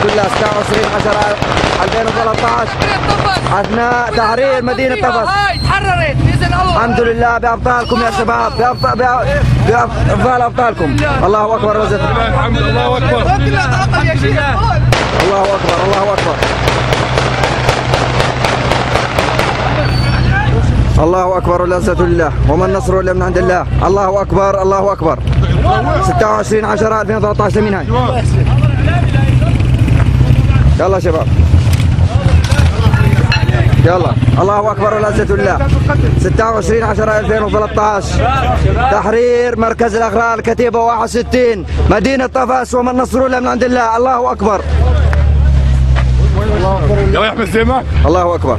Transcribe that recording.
لله 26/10/2013 اثناء تحرير مدينه طفس. تحررت باذن الله. الحمد لله بابطالكم يا شباب، بافضال ابطالكم. الله اكبر وزت. الحمد لله. الله اكبر. الله اكبر. الله اكبر. الله اكبر والعزة لله وما النصر الا من عند الله. الله اكبر. الله اكبر. 26/10/2013 لمين هاي؟ يلا شباب يلا. الله اكبر والعزة لله. 26/10/2013 تحرير مركز الاغرار كتيبة 61 مدينة طفس وما النصر الا من عند الله. الله اكبر. يلا يا احمد زيمة. الله اكبر.